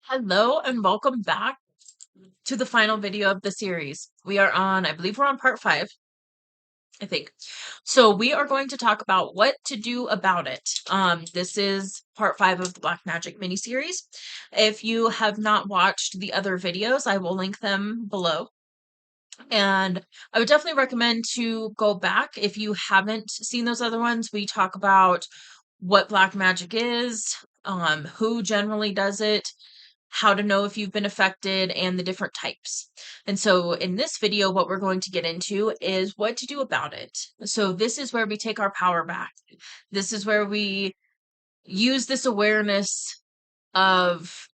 Hello and welcome back to the final video of the series. We are on, I believe we're on part 5, I think. So we are going to talk about what to do about it. This is part 5 of the Black Magic mini-series. If you have not watched the other videos, I will link them below. And I would definitely recommend to go back if you haven't seen those other ones. We talk about what black magic is, who generally does it, how to know if you've been affected, and the different types. And so in this video, what we're going to get into is what to do about it. So this is where we take our power back. This is where we use this awareness of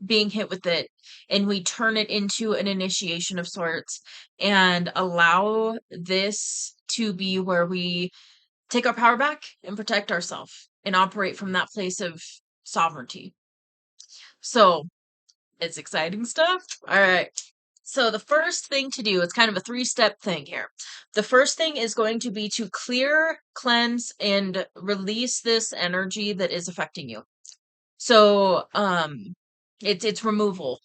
being hit with it and we turn it into an initiation of sorts and allow this to be where we take our power back and protect ourselves and operate from that place of sovereignty. So it's exciting stuff. All right. So the first thing to do, it's kind of a 3-step thing here. The first thing is going to be to clear, cleanse, and release this energy that is affecting you. So it's removal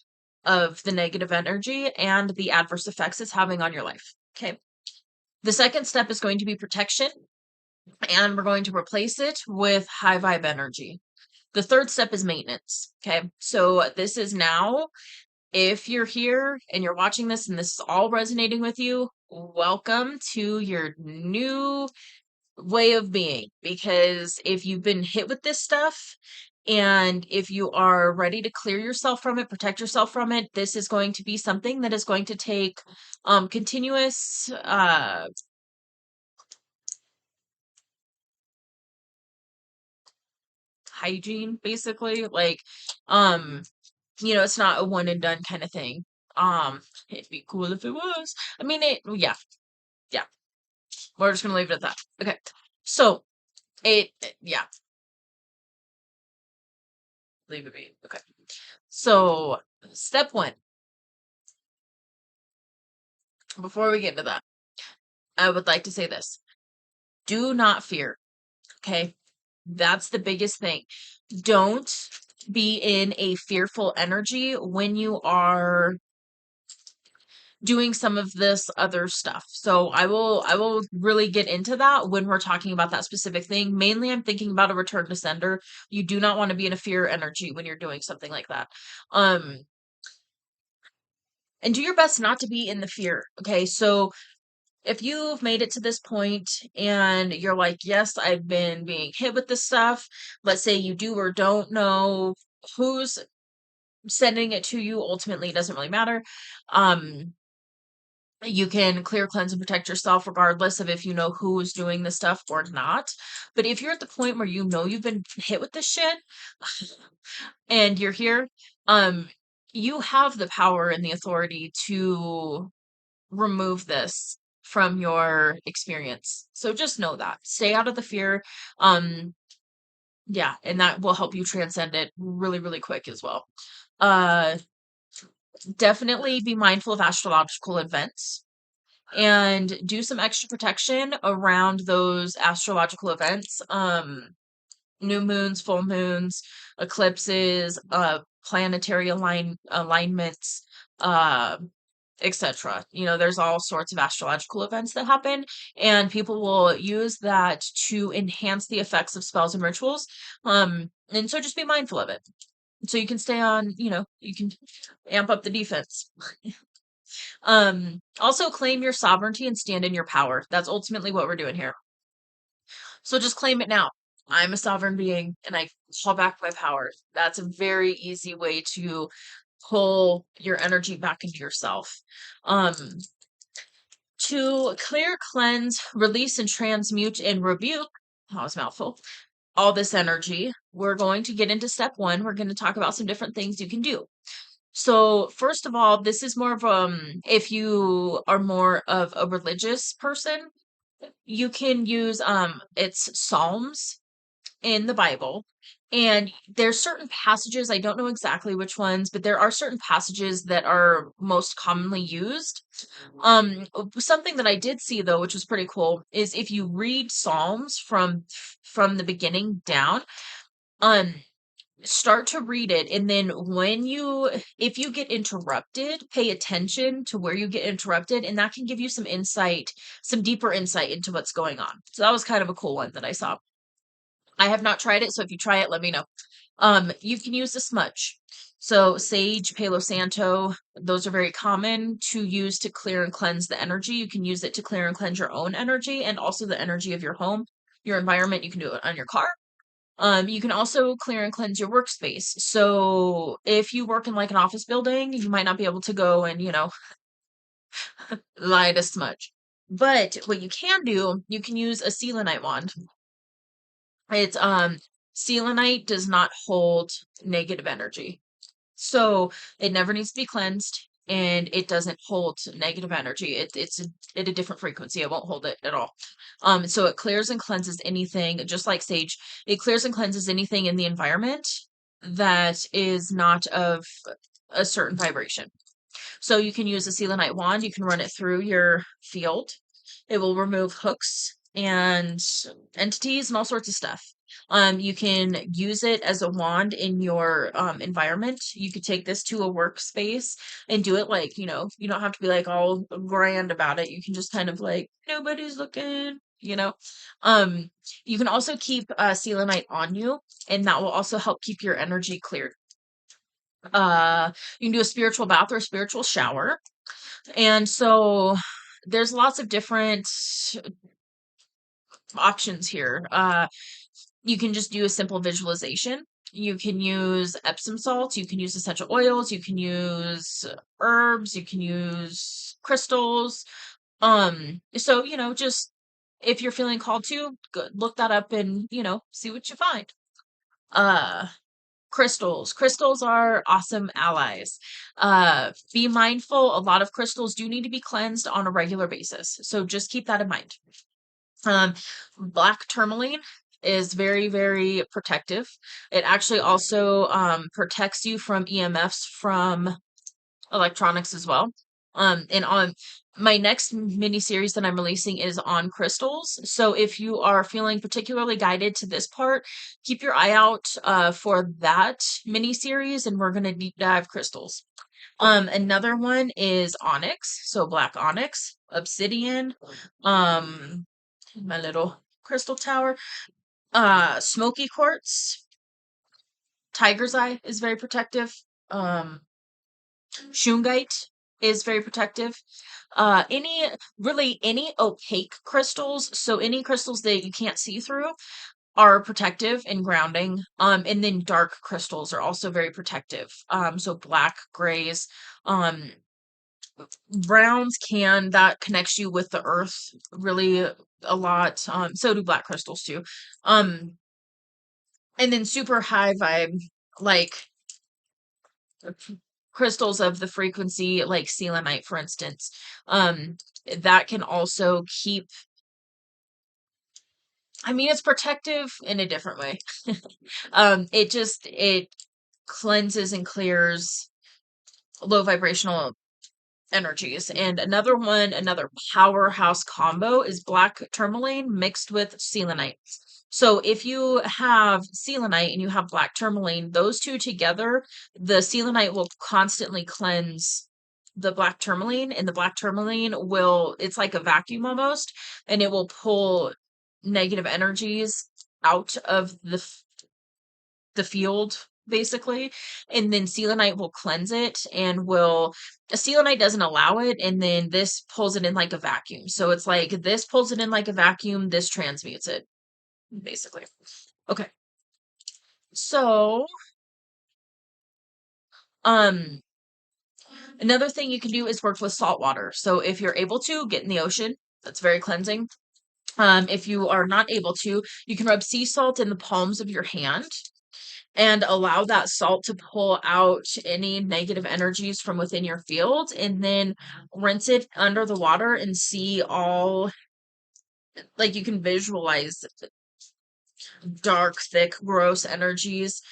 of the negative energy and the adverse effects it's having on your life. Okay. The second step is going to be protection, and we're going to replace it with high vibe energy. The third step is maintenance. Okay. So this is now, if you're here and you're watching this and this is all resonating with you, welcome to your new way of being. Because if you've been hit with this stuff and if you are ready to clear yourself from it, protect yourself from it, this is going to be something that is going to take continuous hygiene, basically. Like, it's not a one and done kind of thing. It'd be cool if it was. I mean, yeah, yeah. We're just gonna leave it at that. Okay. So yeah, leave it be. Okay. So step 1, before we get into that, I would like to say this. Do not fear. Okay. That's the biggest thing. Don't be in a fearful energy when you are doing some of this other stuff. So I will really get into that when we're talking about that specific thing. Mainly I'm thinking about a return to sender. You do not want to be in a fear energy when you're doing something like that. And do your best not to be in the fear. Okay? So if you've made it to this point and you're like, "Yes, I've been being hit with this stuff." Let's say you do or don't know who's sending it to you, ultimately it doesn't really matter. You can clear, cleanse, and protect yourself regardless of if you know who is doing this stuff or not. But if you're at the point where you know you've been hit with this shit and you're here, um, you have the power and the authority to remove this from your experience. So just know that. Stay out of the fear. Um, yeah, and that will help you transcend it really, really quick as well. Uh, Definitely be mindful of astrological events and do some extra protection around those astrological events. New moons, full moons, eclipses, planetary alignments, uh, etc. There's all sorts of astrological events that happen, and people will use that to enhance the effects of spells and rituals. And so just be mindful of it. So you can stay on, you can amp up the defense. Also claim your sovereignty and stand in your power. That's ultimately what we're doing here. So just claim it now. I'm a sovereign being and I call back my power. That's a very easy way to pull your energy back into yourself. Um, to clear, cleanse, release, and transmute and rebuke, that was a mouthful, all this energy, we're going to get into step 1. We're going to talk about some different things you can do. So first of all, this is more of if you are more of a religious person, you can use it's Psalms in the Bible. And there's certain passages, I don't know exactly which ones, but there are certain passages that are most commonly used. Something that I did see though, which was pretty cool, is if you read Psalms from the beginning down, um start to read it, and then if you get interrupted, pay attention to where you get interrupted, and that can give you some insight, some deeper insight into what's going on. So that was kind of a cool one that I saw. I have not tried it, so if you try it, let me know. You can use the smudge. So sage, Palo Santo, those are very common to use to clear and cleanse the energy. You can use it to clear and cleanse your own energy and also the energy of your home, your environment. You can do it on your car. You can also clear and cleanse your workspace. So if you work in like an office building, you might not be able to go and, light a smudge. But what you can do, you can use a selenite wand. It's selenite does not hold negative energy. So it never needs to be cleansed and it doesn't hold negative energy. It's at a different frequency. It won't hold it at all. So it clears and cleanses anything, just like sage, it clears and cleanses anything in the environment that is not of a certain vibration. So you can use a selenite wand, you can run it through your field. It will remove hooks and entities and all sorts of stuff. You can use it as a wand in your environment. You could take this to a workspace and do it like, you don't have to be like all grand about it. You can just kind of like, nobody's looking, you know. Um, you can also keep selenite on you, and that will also help keep your energy cleared. You can do a spiritual bath or a spiritual shower. And so there's lots of different options here. You can just do a simple visualization. You can use Epsom salts, you can use essential oils, you can use herbs, you can use crystals. So, just if you're feeling called to, look that up and, see what you find. Uh Crystals. Crystals are awesome allies. Be mindful, a lot of crystals do need to be cleansed on a regular basis. So just keep that in mind. Um, Black tourmaline is very, very protective. It actually also protects you from EMFs from electronics as well. And on my next mini series that I'm releasing is on crystals. So if you are feeling particularly guided to this part, keep your eye out for that mini series, and we're going to deep dive crystals. Another one is onyx, so black onyx, obsidian, um, my little crystal tower, smoky quartz, tiger's eye is very protective. Um, Shungite is very protective. Any opaque crystals, so any crystals that you can't see through are protective and grounding. And then dark crystals are also very protective. So black, grays, um, browns that connects you with the earth really a lot. So do black crystals too. And then super high vibe, like crystals of the frequency like selenite, for instance, that can also keep, it's protective in a different way. It cleanses and clears low vibrational energies. And another powerhouse combo is black tourmaline mixed with selenite. So if you have selenite and you have black tourmaline, those two together, the selenite will constantly cleanse the black tourmaline, and the black tourmaline it's like a vacuum almost, and it will pull negative energies out of the field basically, and then selenite will cleanse it and will selenite doesn't allow it, and then this pulls it in like a vacuum. So it's like this pulls it in like a vacuum, this transmutes it basically. Okay. So, um another thing you can do is work with salt water. So if you're able to get in the ocean, that's very cleansing. If you are not able to, you can rub sea salt in the palms of your hand and allow that salt to pull out any negative energies from within your field, and then rinse it under the water and see all, like, you can visualize dark, thick, gross energies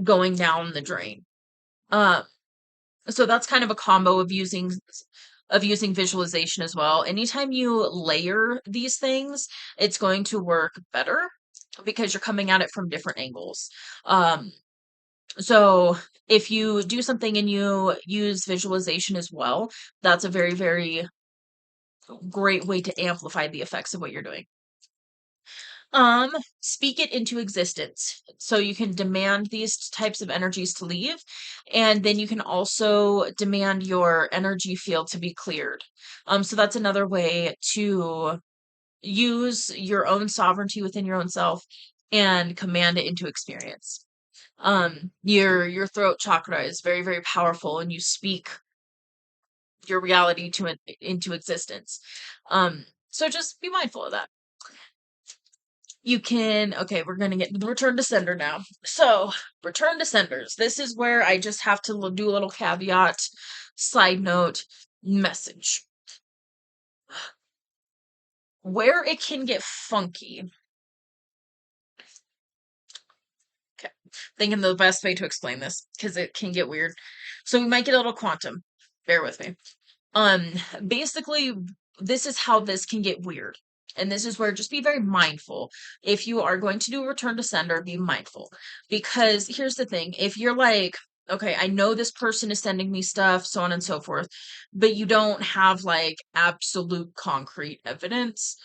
going down the drain. Um, so that's kind of a combo of using visualization as well. Anytime you layer these things, it's going to work better. because you're coming at it from different angles. Um, so if you do something and you use visualization as well, that's a very, very great way to amplify the effects of what you're doing. Um, Speak it into existence. So you can demand these types of energies to leave, and then you can also demand your energy field to be cleared. So that's another way to use your own sovereignty within your own self and command it into experience. Your throat chakra is very, very powerful, and you speak your reality to it into existence. So just be mindful of that. You can, okay, we're gonna get the return to sender now. So, return to senders. This is where I just have to do a little caveat, side note, message. Where it can get funky. Okay, thinking the best way to explain this because it can get weird. So we might get a little quantum. Bear with me. Um, Basically, this is how this can get weird. And this is where just be very mindful. If you are going to do a return to sender, be mindful. Because here's the thing, if you're like, okay, I know this person is sending me stuff, so on and so forth, but you don't have like absolute concrete evidence,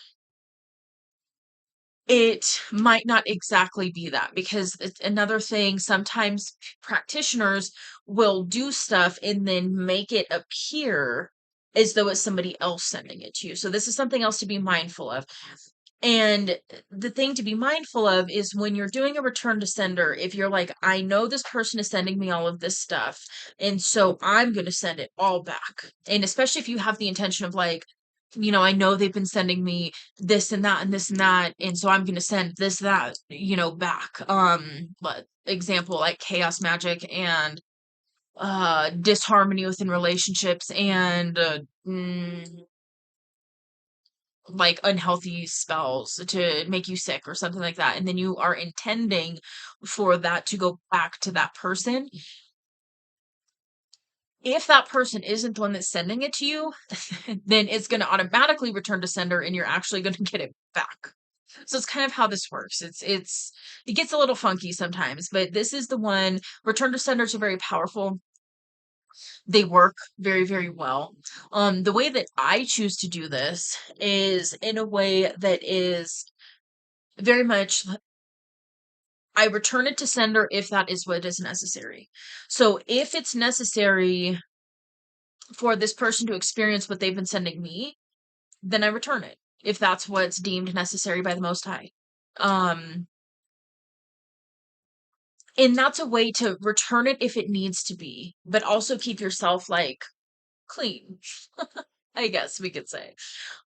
it might not exactly be that, because it's another thing, sometimes practitioners will do stuff and then make it appear as though it's somebody else sending it to you. So this is something else to be mindful of. And the thing to be mindful of is when you're doing a return to sender, if you're like, I know this person is sending me all of this stuff, and so I'm going to send it all back. And especially if you have the intention of like, I know they've been sending me this and that and this and that, and so I'm going to send this, that, back. But example, like chaos magic and disharmony within relationships and like unhealthy spells to make you sick or something like that, and then you are intending for that to go back to that person. If that person isn't the one that's sending it to you, then it's going to automatically return to sender and you're actually going to get it back. So it's kind of how this works. It gets a little funky sometimes, but this is the one. Return to senders are very powerful. They work very, very well. The way that I choose to do this is in a way that is very much, I return it to sender if that is what is necessary. So if it's necessary for this person to experience what they've been sending me, then I return it if that's what's deemed necessary by the Most High. Um, and that's a way to return it if it needs to be, but also keep yourself like clean, I guess we could say,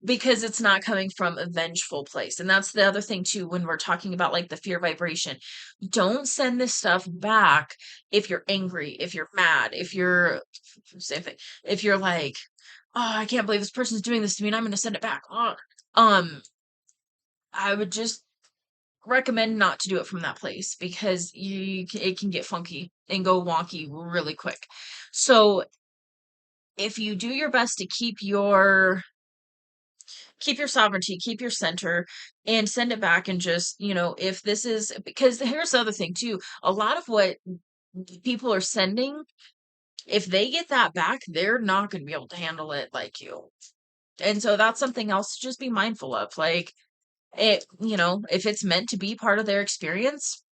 because it's not coming from a vengeful place. And that's the other thing too, when we're talking about like the fear vibration. Don't send this stuff back if you're angry, if you're mad, if you're same thing. If you're like, oh, I can't believe this person's doing this to me and I'm gonna send it back. Oh. I would just recommend not to do it from that place because it can get funky and go wonky really quick. So if you do your best to keep your sovereignty, keep your center, and send it back, and just, if this is, because here's the other thing too, a lot of what people are sending, if they get that back, they're not going to be able to handle it like you. And so that's something else to just be mindful of. Like, if it's meant to be part of their experience,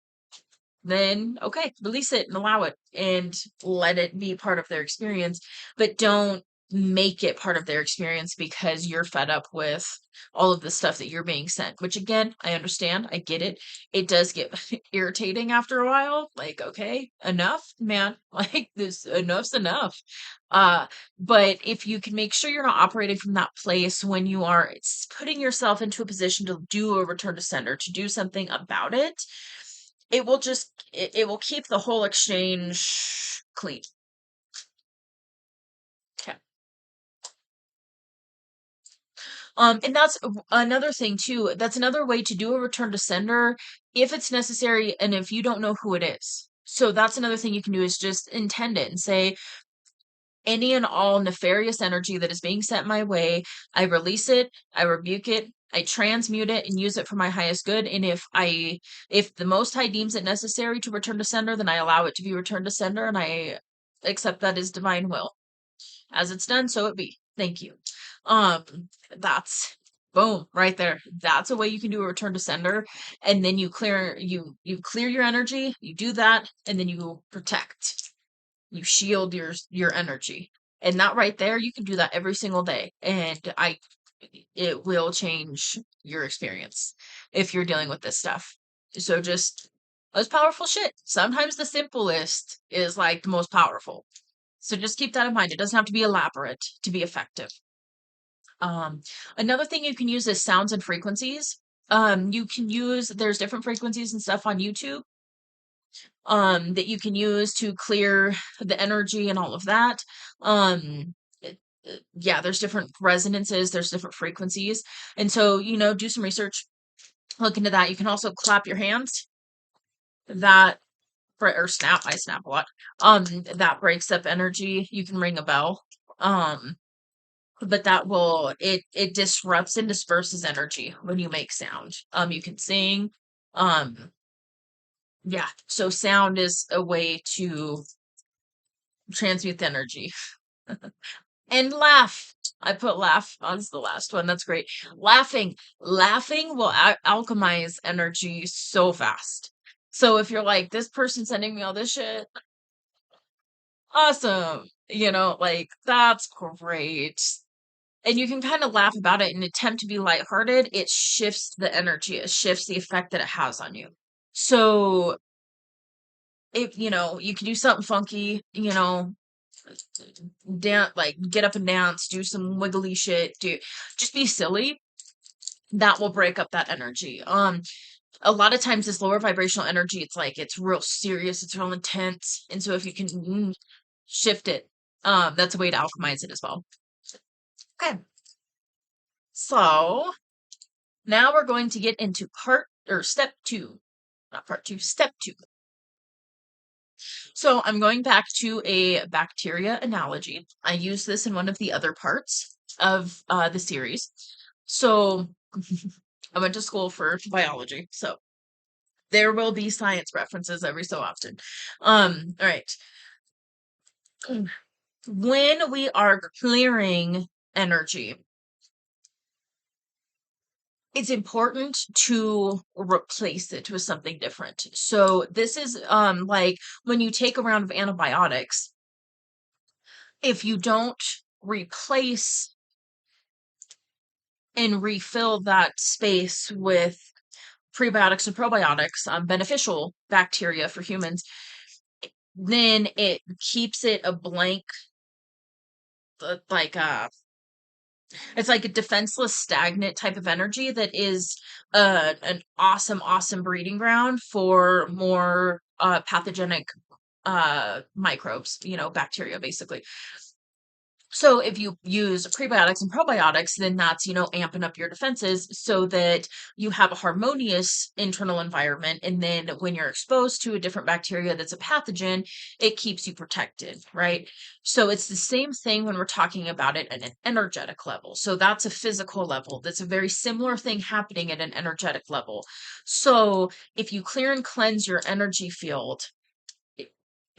then okay, release it and allow it and let it be part of their experience, but don't make it part of their experience because you're fed up with all of the stuff that you're being sent, which again, I understand, I get it. It does get irritating after a while. Like, okay, enough, man. Like this, enough's enough. But if you can make sure you're not operating from that place when you are putting yourself into a position to do a return to sender, to do something about it, it will keep the whole exchange clean. Okay. And that's another thing too. That's another way to do a return to sender if it's necessary and if you don't know who it is. So that's another thing you can do is just intend it and say, any and all nefarious energy that is being sent my way, I release it, I rebuke it, I transmute it and use it for my highest good. And if the Most High deems it necessary to return to sender, then I allow it to be returned to sender, and I accept that as divine will. As it's done, so it be. Thank you. Um, that's boom right there. That's a way you can do a return to sender, and then you clear your energy. You do that, and then you protect. You shield your energy, and that right there, you can do that every single day, and it will change your experience if you're dealing with this stuff. So just that's powerful shit. Sometimes the simplest is like the most powerful. So just keep that in mind. It doesn't have to be elaborate to be effective. Um, Another thing you can use is sounds and frequencies. You can use there's different frequencies and stuff on YouTube that you can use to clear the energy and all of that. Yeah, there's different resonances, there's different frequencies. And so, do some research, look into that. You can also clap your hands. That or snap, I snap a lot. That breaks up energy. You can ring a bell. Um but it disrupts and disperses energy when you make sound. You can sing. Um yeah, so sound is a way to transmute the energy. And laugh. I put laugh as the last one. That's great. Laughing will alchemize energy so fast. So if you're like, this person sending me all this shit, awesome. Like that's great. And you can kind of laugh about it and attempt to be lighthearted. It shifts the energy. It shifts the effect that it has on you. So if you can do something funky, dance, like get up and dance, do some wiggly shit, just be silly. That will break up that energy. A lot of times this lower vibrational energy, it's real serious, it's real intense. And so if you can shift it, that's a way to alchemize it as well. Okay. So now we're going to get into step two. Not part two, step two. So I'm going back to a bacteria analogy. I use this in one of the other parts of the series. So I went to school for biology, so there will be science references every so often. All right. When we are clearing energy, it's important to replace it with something different. So this is like when you take a round of antibiotics, if you don't replace and refill that space with prebiotics and probiotics, beneficial bacteria for humans, then it keeps it a blank, like it's like a defenseless, stagnant type of energy that is an awesome breeding ground for more pathogenic microbes, bacteria basically. So if you use prebiotics and probiotics, then that's, amping up your defenses so that you have a harmonious internal environment. And then when you're exposed to a different bacteria that's a pathogen, it keeps you protected, right? So it's the same thing when we're talking about it at an energetic level. So that's a physical level. That's a very similar thing happening at an energetic level. So if you clear and cleanse your energy field,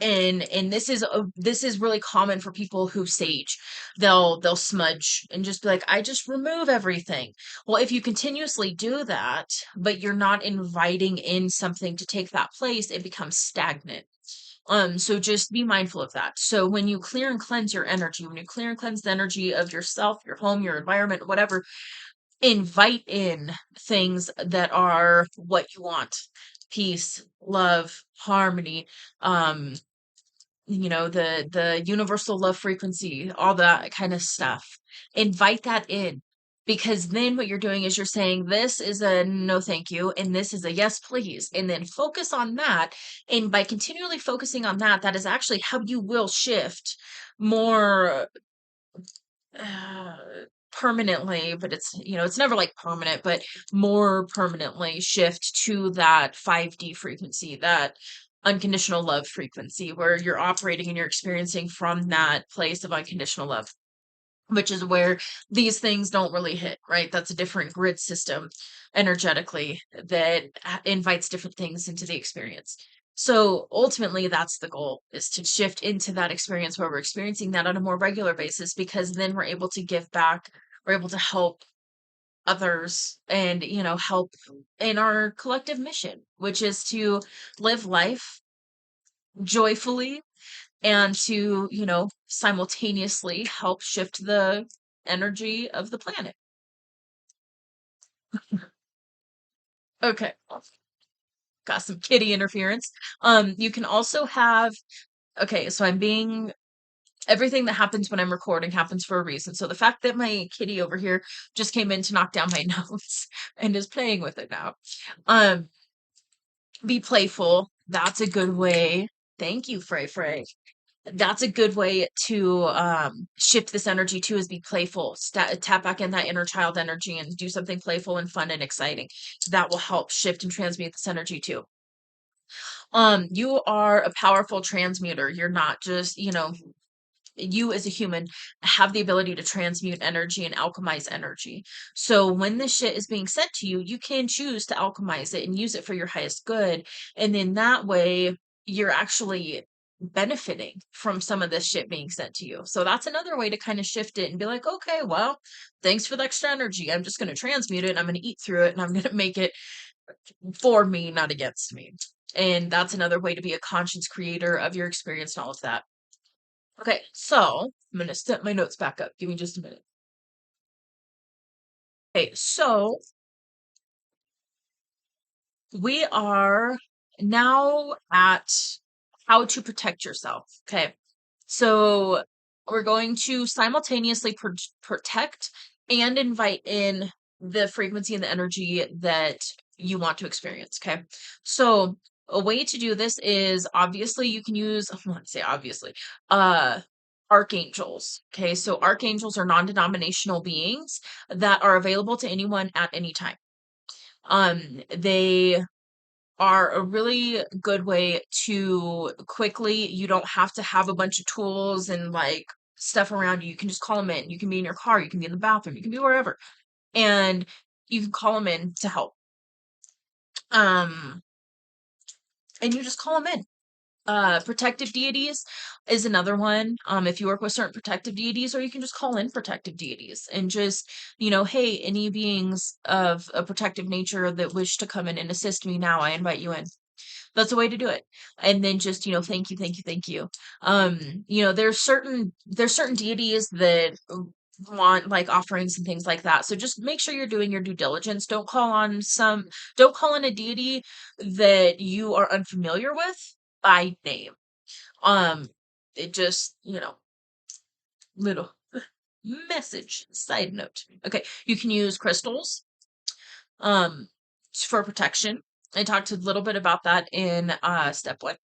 and this is really common for people who sage. They'll smudge and just be like, I just remove everything. Well, if you continuously do that, but you're not inviting in something to take that place, it becomes stagnant. So just be mindful of that. So when you clear and cleanse your energy, when you clear and cleanse the energy of yourself, your home, your environment, whatever, invite in things that are what you want: peace, love, harmony, um the universal love frequency, all that kind of stuff. Invite that in, because then what you're doing is you're saying this is a no thank you and this is a yes please, and then focus on that. And by continually focusing on that, that is actually how you will shift more uh, permanently, but it's never like permanent, but more permanently shift to that 5D frequency, that unconditional love frequency, where you're operating and you're experiencing from that place of unconditional love. which is where these things don't really hit, right? That's a different grid system energetically that invites different things into the experience. So ultimately, that's the goal, is to shift into that experience where we're experiencing that on a more regular basis, because then we're able to give back, we're able to help others, and, help in our collective mission, which is to live life joyfully and to, simultaneously help shift the energy of the planet. Okay, got some kitty interference. You can also have, okay, so everything that happens when I'm recording happens for a reason. So the fact that my kitty over here just came in to knock down my notes and is playing with it now. Um, be playful. That's a good way. Thank you, Frey Frey. That's a good way to shift this energy too, is be playful. Tap back in that inner child energy and do something playful and fun and exciting. That will help shift and transmute this energy too. You are a powerful transmuter. You're not just, you as a human have the ability to transmute energy and alchemize energy. So when this shit is being sent to you, you can choose to alchemize it and use it for your highest good. And then that way, you're actually benefiting from some of this shit being sent to you. So that's another way to kind of shift it and be like, okay, well, thanks for the extra energy. I'm just going to transmute it and I'm going to eat through it and I'm going to make it for me, not against me. And that's another way to be a conscious creator of your experience and all of that. Okay, so I'm gonna set my notes back up. Give me just a minute. Okay, so we are now at how to protect yourself. Okay, so we're going to simultaneously protect and invite in the frequency and the energy that you want to experience. Okay, so a way to do this is, obviously you can use, I want to say obviously, uh, archangels. Okay, so archangels are non-denominational beings that are available to anyone at any time. They are a really good way to quickly, you don't have to have a bunch of tools and like stuff around you. You can just call them in. You can be in your car, you can be in the bathroom, you can be wherever, and you can call them in to help. Um, and you just call them in. Protective deities is another one. If you work with certain protective deities, or you can just call in protective deities and just, hey, any beings of a protective nature that wish to come in and assist me now, I invite you in. That's a way to do it. And then just, thank you, thank you, thank you. There's certain deities that want like offerings and things like that. So just make sure you're doing your due diligence. Don't call on a deity that you are unfamiliar with by name. Um, it just, little message, side note. Okay, you can use crystals um for protection. I talked a little bit about that in step 1.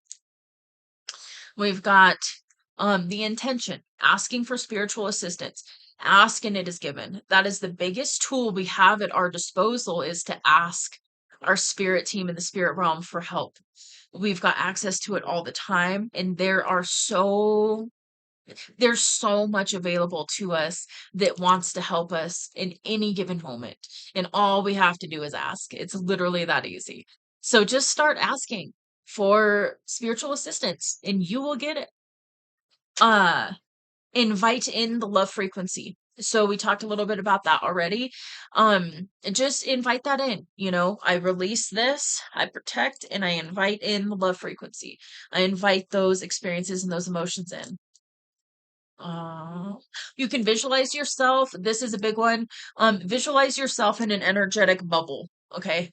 We've got the intention, asking for spiritual assistance. Ask and it is given. That is the biggest tool we have at our disposal, is to ask our spirit team in the spirit realm for help. We've got access to it all the time, and there's so much available to us that wants to help us in any given moment. And all we have to do is ask. It's literally that easy. So just start asking for spiritual assistance and you will get it. Uh, invite in the love frequency. So we talked a little bit about that already. Just invite that in. I release this, I protect, and I invite in the love frequency. I invite those experiences and those emotions in. Uh, you can visualize yourself. This is a big one. Visualize yourself in an energetic bubble, okay?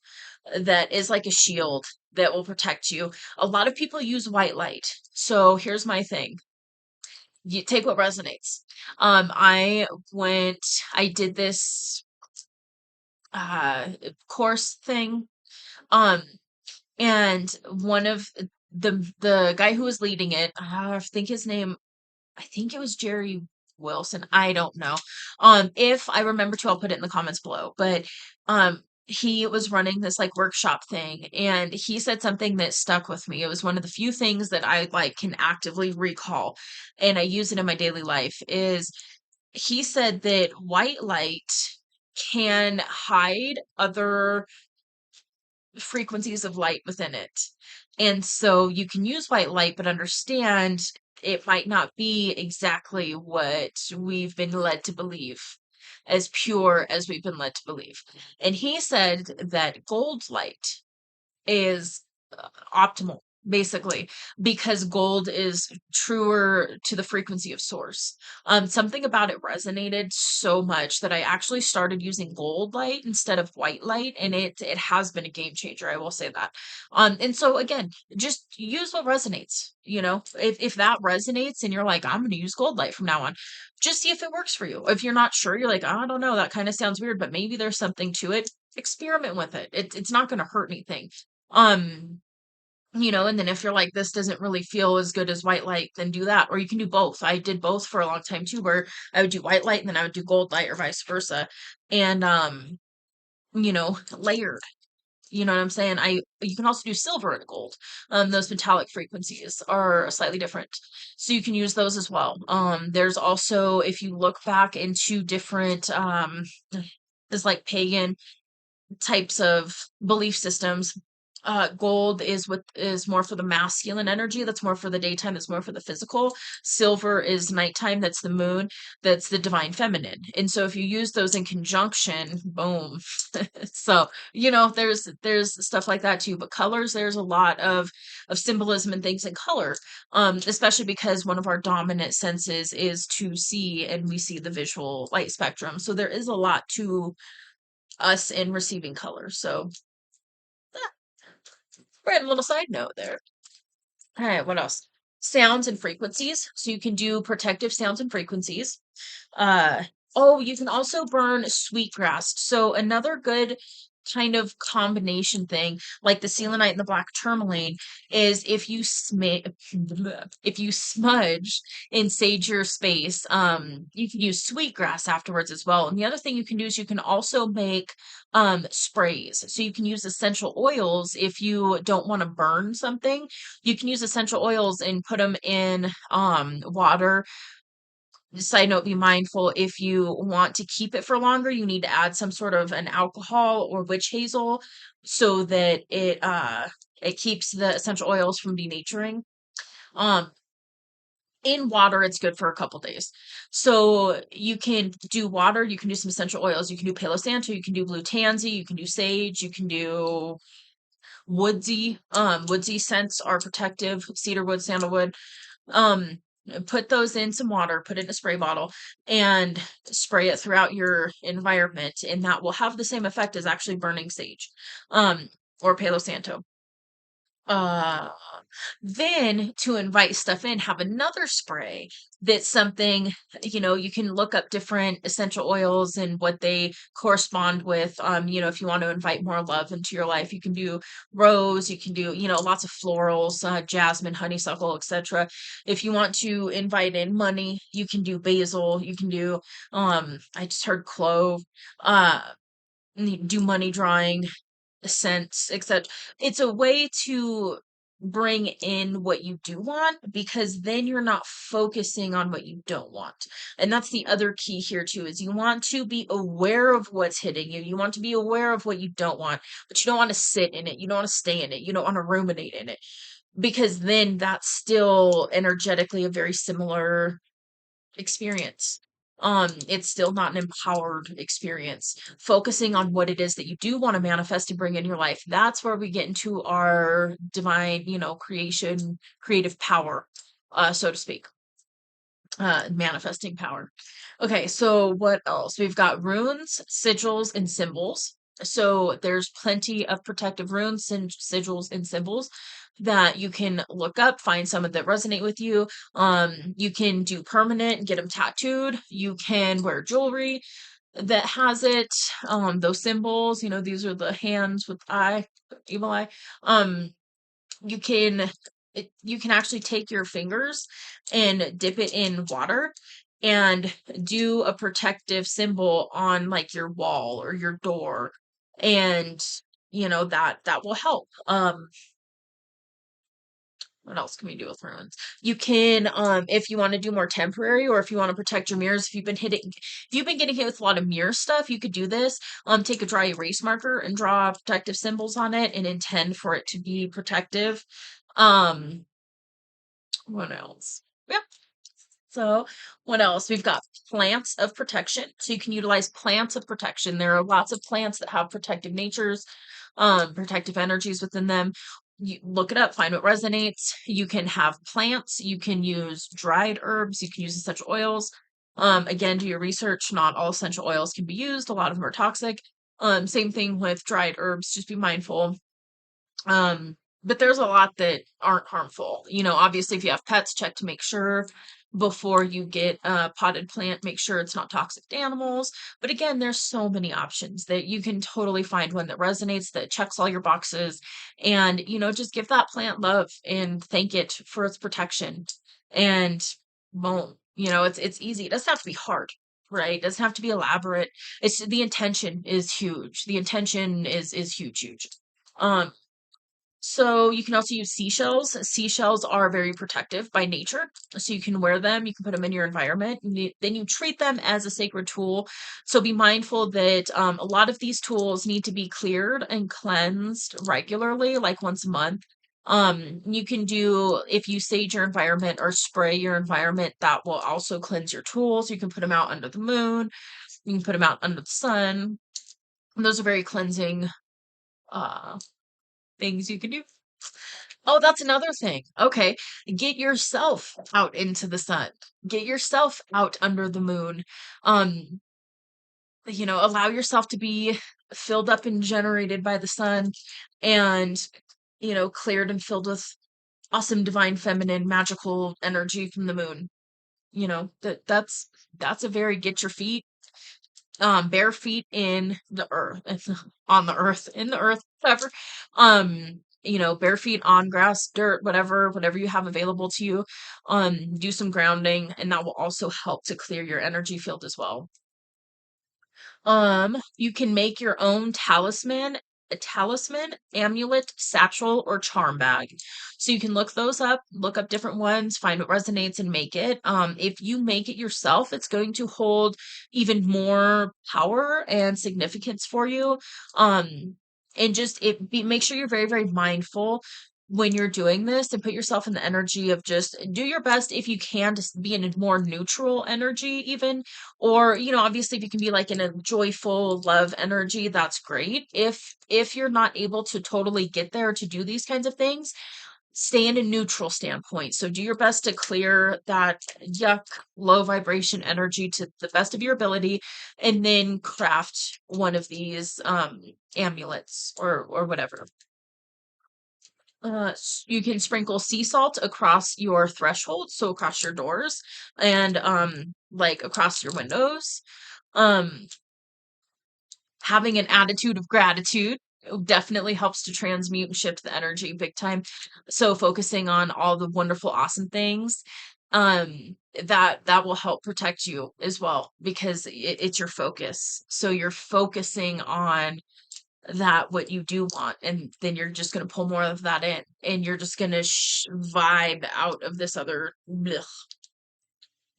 That is like a shield that will protect you. A lot of people use white light. So here's my thing. You take what resonates. I did this course thing. Um, and one of the guy who was leading it, I think it was Jerry Wilson. I don't know. If I remember to, I'll put it in the comments below. But he was running this like workshop thing, and he said something that stuck with me. It was one of the few things that I like can actively recall, and I use it in my daily life. Is he said that white light can hide other frequencies of light within it. And so you can use white light, but understand it might not be exactly what we've been led to believe, as pure as we've been led to believe. And he said that gold light is optimal, basically, because gold is truer to the frequency of source. Something about it resonated so much that I actually started using gold light instead of white light, and it has been a game changer. I will say that. And so again, just use what resonates. If that resonates and you're like, I'm going to use gold light from now on, just see if it works for you. If you're not sure, you're like, I don't know, that kind of sounds weird, but maybe there's something to it. Experiment with it. It's not going to hurt anything. Um, and then if you're like, this doesn't really feel as good as white light, then do that. Or you can do both. I did both for a long time too, where I would do white light and then I would do gold light or vice versa. And layered. You know what I'm saying? You can also do silver and gold. Those metallic frequencies are slightly different. So you can use those as well. There's also, if you look back into different is like pagan types of belief systems. Gold is more for the masculine energy. That's more for the daytime. That's more for the physical. Silver is nighttime. That's the moon. That's the divine feminine. And so if you use those in conjunction, boom. So there's stuff like that too. But colors, there's a lot of symbolism and things in color. Especially because one of our dominant senses is to see, and we see the visual light spectrum. So there is a lot to us in receiving color. So, random little side note there. All right, what else? Sounds and frequencies. So you can do protective sounds and frequencies. Uh, oh, you can also burn sweetgrass. So another good kind of combination thing, like the selenite and the black tourmaline, is if you smudge and sage your space, you can use sweetgrass afterwards as well. And the other thing you can do is you can also make sprays. So you can use essential oils if you don't want to burn something. You can use essential oils and put them in water. Side note, be mindful if you want to keep it for longer, you need to add some sort of an alcohol or witch hazel so that it keeps the essential oils from denaturing. Um, in water, it's good for a couple days. So you can do water, you can do some essential oils, you can do Palo Santo, you can do blue tansy, you can do sage, you can do woodsy. Woodsy scents are protective, cedarwood, sandalwood. Um, put those in some water, put it in a spray bottle, and spray it throughout your environment, and that will have the same effect as actually burning sage, or Palo Santo. Uh, then to invite stuff in, have another spray that's something, you can look up different essential oils and what they correspond with. If you want to invite more love into your life, you can do rose, you can do, lots of florals, jasmine, honeysuckle, etc. If you want to invite in money, you can do basil, you can do, I just heard clove, you can do money drawing, sense, etc. It's a way to bring in what you do want because then you're not focusing on what you don't want. And that's the other key here too is you want to be aware of what's hitting you. You want to be aware of what you don't want, but you don't want to sit in it. You don't want to stay in it. You don't want to ruminate in it because then that's still energetically a very similar experience. It's still not an empowered experience. Focusing on what it is that you do want to manifest and bring in your life. That's where we get into our divine, creation, creative power, so to speak. Manifesting power. Okay, so what else? We've got runes, sigils, and symbols. So there's plenty of protective runes and sigils and symbols that you can look up, find some that resonate with you. You can do permanent, get them tattooed. You can wear jewelry that has it. Those symbols, these are the hands with eye, evil eye. You can you can actually take your fingers and dip it in water and do a protective symbol on like your wall or your door, and that will help. What else can we do with runes? You can, if you want to do more temporary, or if you want to protect your mirrors, if you've been getting hit with a lot of mirror stuff, you could do this. Take a dry erase marker and draw protective symbols on it and intend for it to be protective. Um, what else? Yep. So, what else? We've got plants of protection. So you can utilize plants of protection. There are lots of plants that have protective natures, protective energies within them. You look it up, find what resonates. You can have plants, you can use dried herbs, you can use essential oils. Again, do your research. Not all essential oils can be used, a lot of them are toxic. Same thing with dried herbs, just be mindful. But there's a lot that aren't harmful. Obviously, if you have pets, check to make sure before you get a potted plant, make sure it's not toxic to animals. But again, there's so many options that you can totally find one that resonates, that checks all your boxes, and, just give that plant love and thank it for its protection. And boom, it's easy. It doesn't have to be hard. Right? It doesn't have to be elaborate. It's the intention is huge. The intention is huge, huge. Um, so you can also use seashells. Seashells are very protective by nature. So you can wear them, you can put them in your environment, and then you treat them as a sacred tool. So be mindful that a lot of these tools need to be cleared and cleansed regularly, like once a month. You can do, if you sage your environment or spray your environment, that will also cleanse your tools. You can put them out under the moon, you can put them out under the sun. And those are very cleansing uh things you can do. Oh, that's another thing. Okay. Get yourself out into the sun. Get yourself out under the moon. Um, allow yourself to be filled up and generated by the sun, and, cleared and filled with awesome divine feminine magical energy from the moon. That's a very get your feet bare feet in the earth, on the earth, in the earth, whatever. Bare feet on grass, dirt, whatever you have available to you. Do some grounding, and that will also help to clear your energy field as well. You can make your own a talisman, amulet, satchel, or charm bag. So you can look up different ones, find what resonates and make it. If you make it yourself, it's going to hold even more power and significance for you. And just make sure you're very, very mindful when you're doing this, and put yourself in the energy of just do your best if you can to be in a more neutral energy even, or obviously if you can be like in a joyful love energy, that's great. If you're not able to totally get there to do these kinds of things, stay in a neutral standpoint. So do your best to clear that yuck, low vibration energy to the best of your ability, and then craft one of these amulets or whatever. You can sprinkle sea salt across your threshold, so across your doors, and like across your windows. Um, Having an attitude of gratitude definitely helps to transmute and shift the energy big time. So focusing on all the wonderful, awesome things, that will help protect you as well, because it's your focus. So you're focusing on that what you do want, and then you're just going to pull more of that in, and you're just going to vibe out of this other blech.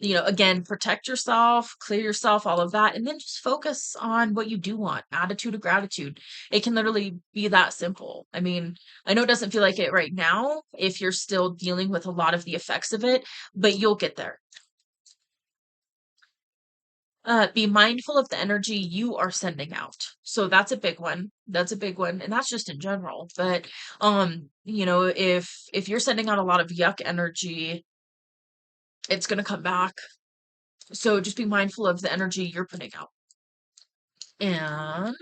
Again, protect yourself, clear yourself, all of that, and then just focus on what you do want. Attitude of gratitude. It can literally be that simple. I mean, I know it doesn't feel like it right now if you're still dealing with a lot of the effects of it, but you'll get there. Be mindful of the energy you are sending out. So that's a big one. That's a big one. And that's just in general. But if you're sending out a lot of yuck energy, it's gonna come back. So just be mindful of the energy you're putting out. And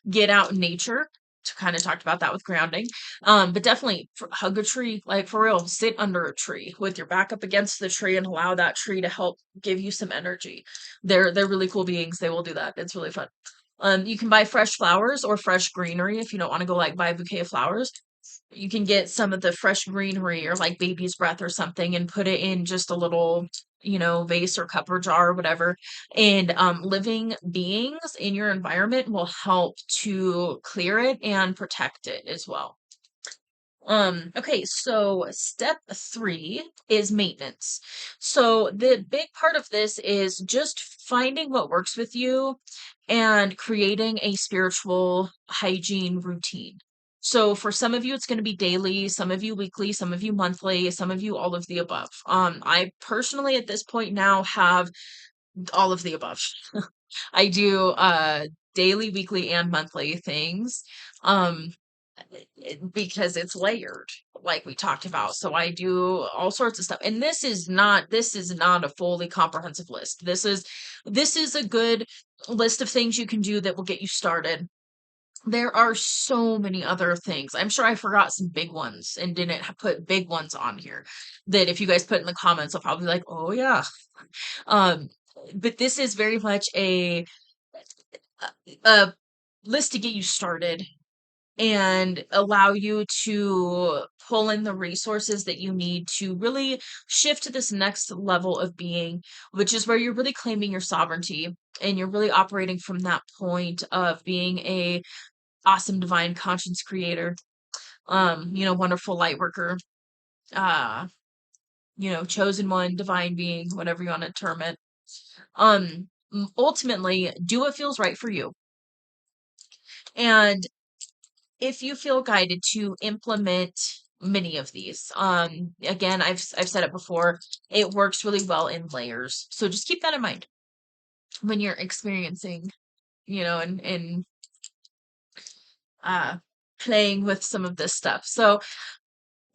get out in nature. Kind of talked about that with grounding. But definitely hug a tree, like for real, sit under a tree with your back up against the tree and allow that tree to help give you some energy. They're really cool beings. They will do that. It's really fun. You can buy fresh flowers or fresh greenery if you don't want to go like buy a bouquet of flowers. You can get some of the fresh greenery or like baby's breath or something and put it in just a little, vase or cup or jar or whatever. And living beings in your environment will help to clear it and protect it as well. Okay, so step 3 is maintenance. So the big part of this is just finding what works with you and creating a spiritual hygiene routine. So for some of you, it's going to be daily, some of you weekly, some of you monthly, some of you all of the above. I personally at this point now have all of the above. I do daily, weekly, and monthly things. Um, because it's layered like we talked about, so I do all sorts of stuff, and this is not a fully comprehensive list. This is a good list of things you can do that will get you started. There are so many other things. I'm sure I forgot some big ones and didn't put big ones on here that if you guys put in the comments I'll probably be like, oh yeah. um but this is very much a list to get you started and allow you to pull in the resources that you need to really shift to this next level of being, which is where you're really claiming your sovereignty and you're really operating from that point of being a awesome divine conscience creator, wonderful light worker, uh, chosen one, divine being, whatever you want to term it. Ultimately, do what feels right for you. And if you feel guided to implement many of these, again, I've said it before, it works really well in layers. So just keep that in mind when you're experiencing, and uh playing with some of this stuff. So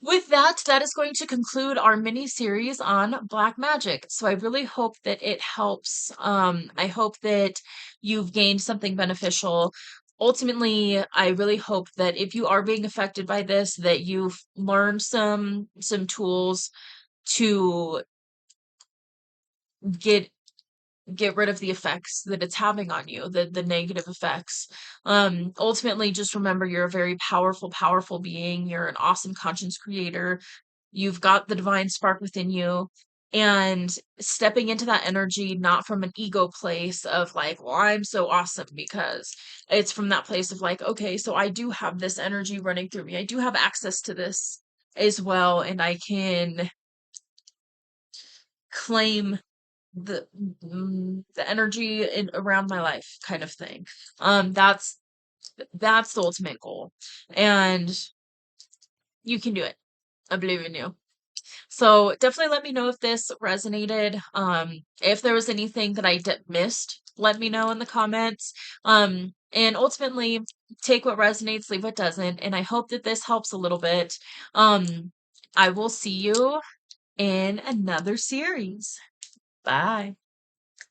with that, that is going to conclude our mini series on black magic. So I really hope that it helps. I hope that you've gained something beneficial. Ultimately, I really hope that if you are being affected by this, that you've learned some tools to get get rid of the effects that it's having on you, the negative effects. Ultimately, just remember you're a very powerful, powerful being. You're an awesome conscience creator. You've got the divine spark within you. And stepping into that energy, not from an ego place of like, well, I'm so awesome, because it's from that place of like, okay, so I do have this energy running through me. I do have access to this as well. And I can claim the energy around my life, kind of thing. That's the ultimate goal, and you can do it. I believe in you. So definitely let me know if this resonated. If there was anything that missed, let me know in the comments. And ultimately, take what resonates, leave what doesn't. And I hope that this helps a little bit. I will see you in another series. Bye.